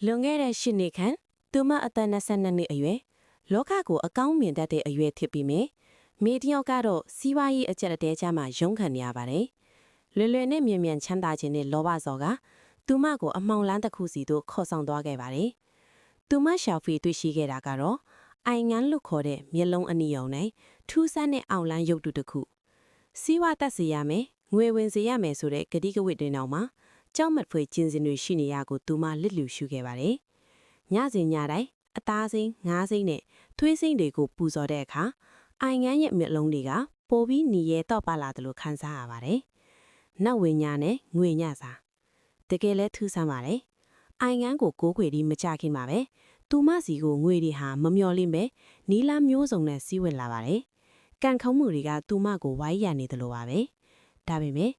လွန်ခဲ့တဲ့၈နှစ်ခန့်သူမအသက်22နှစ်အရွယ်လောကကိုအကောင်းမြင်တတ်တဲ့အရွယ်ဖြစ်ပြီးမိတယောက်ကတော့စီးပွားရေးအကျပ်အတဲချမှာရုန်းခံနေရပါတယ်။လွယ်လွယ်နဲ့မြင်မြန်ချမ်းသာခြင်းနဲ့လောဘစော်ကသူမကိုအမှောင်လန်းတစ်ခုစီသို့ခေါ်ဆောင်သွားခဲ့ပါတယ်။သူမရှာဖွေတွေ့ရှိခဲ့တာကတော့အိုင်ငန်းလို့ခေါ်တဲ့မျက်လုံးအနီရောင်နဲ့ထူးဆန်းတဲ့အောင်လန်းရုပ်တုတစ်ခု။စီးပွားတက်စီရမယ်ငွေဝင်စေရမယ်ဆိုတဲ့ကတိကဝတ်တွေနောက်မှာကြောက်မက်ဖွယ်ကျင်စင်တွေရှိနေရကိုသူမလစ်လျူရှုခဲ့ပါတယ်။ညစဉ်ညတိုင်းအသားစိမ်းငါးစိမ်းနဲ့သွေးစိမ်းတွေကိုပူဇော်တဲ့အခါအိုင်ငန်းရဲ့မျက်လုံးတွေကပိုပြီးညီရဲတော့ပါလာတယ်လို့ခံစားရပါတယ်။နောက်ဝိညာဉ်နဲ့ငွေညစာတကယ်လဲထူးဆန်းပါတယ်။အိုင်ငန်းကိုကိုးကွယ်ပြီးမကြခင်ပါပဲ။သူမစီကိုငွေတွေဟာမမျော်လင့်ပဲနီလာမျိုးစုံနဲ့စီးဝင်လာပါတယ်။ကံခုံးမှုတွေကသူမကိုဝိုင်းရနေတယ်လို့ပါပဲ။ဒါပေမဲ့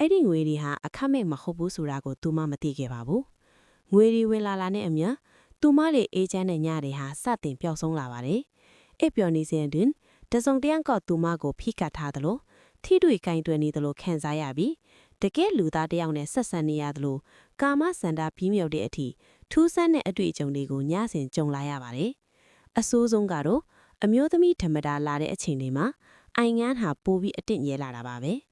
အဲ့ဒီငွေတွေဟာအခမဲ့မဟုတ်ဘူးဆိုတာကိုသူမမသိခဲ့ပါဘူး။ငွေတွေဝင်လာနဲ့အမျှသူမလေးအေဂျင့်နဲ့ညတွေဟာစတင်ပျောက်ဆုံးလာပါတယ်။အိပ်ပျော်နေစဉ်တွင်တစုံတယောက်ကသူမကိုဖိကတ်ထားသလိုထိတွေ့ကင်တွယ်နေသလိုခံစားရပြီးတကယ်လူသားတယောက်နဲ့ဆက်ဆံနေရသလိုကာမစန္ဒပြီးမြောက်တဲ့အထိထူးဆန်းတဲ့အတွေ့အကြုံတွေကိုညစဉ်ကြုံလာရပါတယ်။အဆိုးဆုံးကတော့အမျိုးသမီးဓမ္မတာလာတဲ့အချိန်တွေမှာအိုင်ငန်းဟာပိုပြီးအတင့်ရဲလာတာပါပဲ။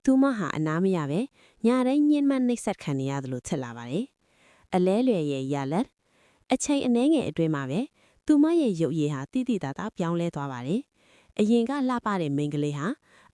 သူမဟာအနားမရပဲညတိုင်းညှဉ်းမှနှိပ်စက်ခံနေရသလိုဖြစ်လာပါတယ်။အလဲလွယ်ရဲ့ရလက်အချိန်အနည်းငယ်အတွင်းမှာပဲသူမရဲ့ရုပ်ရည်ဟာတိတိတသားပြောင်းလဲသွားပါတယ်။အရင်ကလှပတဲ့မိန်းကလေးဟာ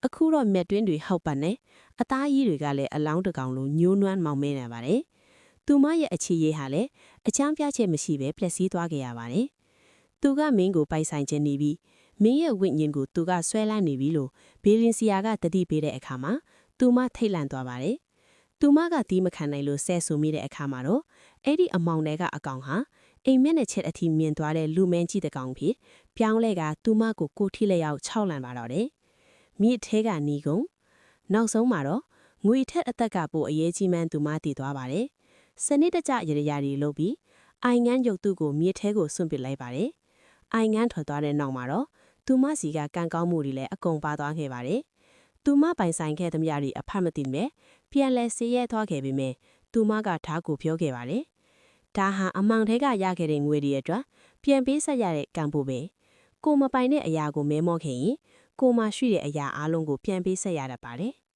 အခုတော့မျက်တွင်းတွေဟောက်ပတ်နေအသားရည်တွေကလည်းအလောင်းတကောင်လိုညှိုးနွမ်းမောင်မဲနေပါတယ်။သူမရဲ့အခြေရည်ဟာလည်းအချမ်းပြချက်မရှိပဲပျက်စီးသွားခဲ့ရပါတယ်။သူကမင်းကိုပိုက်ဆိုင်ခြင်းနေပြီးမင်းရဲ့ဝိညာဉ်ကိုသူကဆွဲလန်းနေပြီလို့ဘေလင်စီယာကတတိပေးတဲ့အခါမှာသူမထိတ်လန့်သွားပါတယ်။သူမကတီးမခံနိုင်လို့ဆဲဆူမိတဲ့အခါမှာတော့အဲ့ဒီအမောင်တွေကအကောင်ဟာအိမ်မက်နဲ့ချက်အထိမြင်သွားတဲ့လူမင်းကြီးတကောင်ဖြစ်ပြောင်းလဲကသူမကိုထိလက်ရောက်ခြောက်လန့်ပါတော့တယ်။မြစ်ထဲကနီးကုန်နောက်ဆုံးမှာတော့ငွေထက်အသက်ကပိုအရေးကြီးမှန်းသူမတည်သွားပါတယ်။စနစ်တကျရရတွေလုပ်ပြီးအိုင်ငန်းရုပ်သူကိုမြစ်ထဲကိုဆွန့်ပစ်လိုက်ပါတယ်။အိုင်ငန်းထွက်သွားတဲ့နောက်မှာတော့သူမစီကကံကောင်းမှုတွေလည်းအကုန်ပါသွားခဲ့ပါတယ်။သူမပိုင်ဆိုင်ခဲ့သမျှတွေအဖတ်မသိမဲ့ပြန်လဲဆေးရဲသွားခဲ့ပေမဲ့သူမကဓာတ်ကိုပြောခဲ့ပါတယ်။ဒါဟာအမောင်ထဲကရခဲ့တဲ့ငွေတွေအတွက်ပြန်ပေးဆက်ရတဲ့ကံပို့ပဲ။ကိုမပိုင်တဲ့အရာကိုမဲမော့ခင်ရင်ကိုမရှိတဲ့အရာအလုံးကိုပြန်ပေးဆက်ရတတ်ပါတယ်။